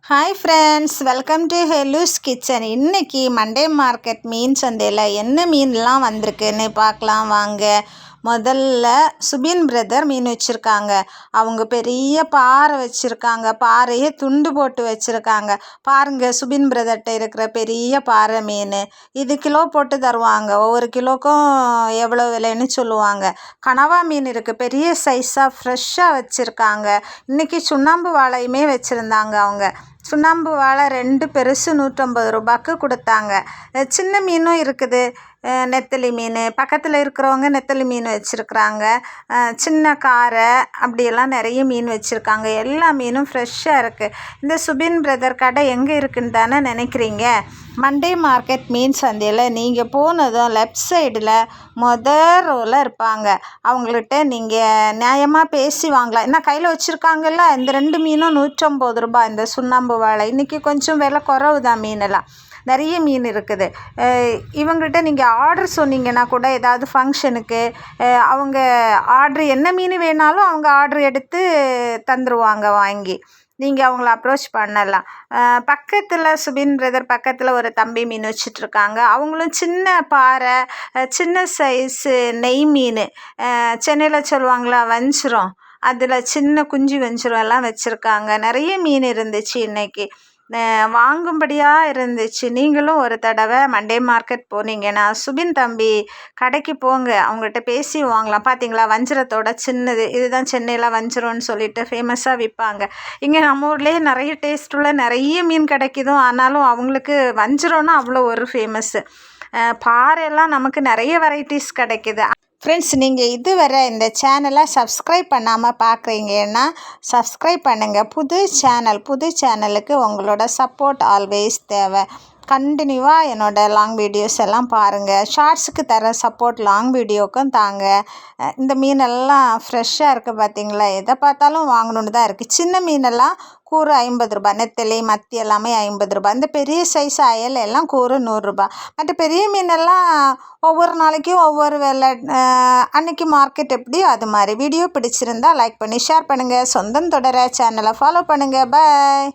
Hi friends, welcome to ஹெலூஸ் kitchen. இன்றைக்கி Monday market மீன் சந்தையில் என்ன மீன்லாம் வந்திருக்குன்னு பார்க்கலாம் வாங்க. முதல்ல சுபின் பிரதர் மீன் வச்சுருக்காங்க. அவங்க பெரிய பாறை வச்சுருக்காங்க. பாறையே துண்டு போட்டு வச்சுருக்காங்க. பாருங்கள், சுபின் பிரதர்கிட்ட இருக்கிற பெரிய பாறை மீன். இது கிலோ போட்டு தருவாங்க. ஒவ்வொரு கிலோக்கும் எவ்வளோ விலைன்னு சொல்லுவாங்க. கனவா மீன் இருக்குது, பெரிய சைஸாக ஃப்ரெஷ்ஷாக வச்சுருக்காங்க. இன்றைக்கி சுண்ணாம்பு வாழையுமே வச்சுருந்தாங்க. அவங்க சுண்ணாம்பு வாழை 2 பெருசு 150 ரூபாய்க்கு கொடுத்தாங்க. சின்ன மீனும் இருக்குது, நெத்தலி மீன். பக்கத்தில் இருக்கிறவங்க நெத்தலி மீன் வச்சுருக்குறாங்க. சின்ன காரை அப்படியெல்லாம் நிறைய மீன் வச்சுருக்காங்க. எல்லா மீனும் ஃப்ரெஷ்ஷாக இருக்குது. இந்த சுபின் பிரதர் கடை எங்கே இருக்குன்னு தானே நினைக்கிறீங்க? மண்டே மார்க்கெட் மீன் சந்தையில் நீங்கள் போனதும் லெஃப்ட் சைடில் ரோவில் இருப்பாங்க. அவங்கள்ட்ட நீங்கள் நியாயமாக பேசி வாங்கலாம். என்ன கையில் வச்சுருக்காங்கல்ல, இந்த 2 மீனும் 150 ரூபாய். இந்த சுண்ணாம்பு வாழை இன்றைக்கி கொஞ்சம் விலை குறவு தான். மீனெல்லாம் நிறைய மீன் இருக்குது. இவங்கள்ட்ட நீங்கள் ஆர்டர் சொன்னீங்கன்னா கூட ஏதாவது ஃபங்க்ஷனுக்கு அவங்க ஆர்ட்ரு என்ன மீன் வேணாலும் அவங்க ஆர்ட்ரு எடுத்து தந்துடுவாங்க. வாங்கி நீங்கள் அவங்கள அப்ரோச் பண்ணலாம். பக்கத்தில் சுபின் பிரதர் பக்கத்தில் ஒரு தம்பி மீன் வச்சிட்ருக்காங்க. அவங்களும் சின்ன பாறை, சின்ன சைஸு நெய் மீன், சென்னையில் சொல்லுவாங்களா வஞ்சிரம், அதில் சின்ன குஞ்சு வஞ்சிரம் எல்லாம் வச்சுருக்காங்க. நிறைய மீன் இருந்துச்சு இன்றைக்கி, வாங்கும்படியாக இருந்துச்சு. நீங்களும் ஒரு தடவை மண்டே மார்க்கெட் போனீங்கன்னா சுபின் தம்பி கடைக்கு போங்க, அவங்கள்ட்ட பேசி வாங்கலாம். பார்த்தீங்களா, வஞ்சிரத்தோட சின்னது. இதுதான் சென்னையில் வஞ்சிரம்னு சொல்லிட்டு ஃபேமஸாக விற்பாங்க. இங்கே நம்ம ஊர்லேயே நிறைய டேஸ்ட்டுள்ள நிறைய மீன் கிடைக்குதும். ஆனாலும் அவங்களுக்கு வஞ்சிரம்னா அவ்வளோ ஒரு ஃபேமஸ்ஸு. பாறையெல்லாம் நமக்கு நிறைய வெரைட்டிஸ் கிடைக்குது. ஃப்ரெண்ட்ஸ், நீங்கள் இதுவரை இந்த சேனலை சப்ஸ்கிரைப் பண்ணாமல் பார்க்குறீங்கன்னா சப்ஸ்கிரைப் பண்ணுங்கள். புது சேனலுக்கு உங்களோட சப்போர்ட் ஆல்வேஸ் தேவை. கண்டினியூவாக என்னோடய லாங் வீடியோஸ் எல்லாம் பாருங்கள். ஷார்ட்ஸுக்கு தர சப்போர்ட் லாங் வீடியோக்கும் தாங்க. இந்த மீனெல்லாம் ஃப்ரெஷ்ஷாக இருக்குது. பார்த்தீங்களா, எதை பார்த்தாலும் வாங்கணுன்னு தான் இருக்குது. சின்ன மீனெல்லாம் கூறு 50 ரூபாய். நெத்தலி மத்தி எல்லாமே 50 ரூபாய். இந்த பெரிய சைஸ் அயல் எல்லாம் கூறு 100 ரூபாய். மற்ற பெரிய மீனெல்லாம் ஒவ்வொரு நாளைக்கும் ஒவ்வொரு விலை. அன்றைக்கி மார்க்கெட் எப்படியோ அது மாதிரி. வீடியோ பிடிச்சிருந்தால் லைக் பண்ணி ஷேர் பண்ணுங்கள். சொந்தம் தொடர சேனலை ஃபாலோ பண்ணுங்கள். பாய்.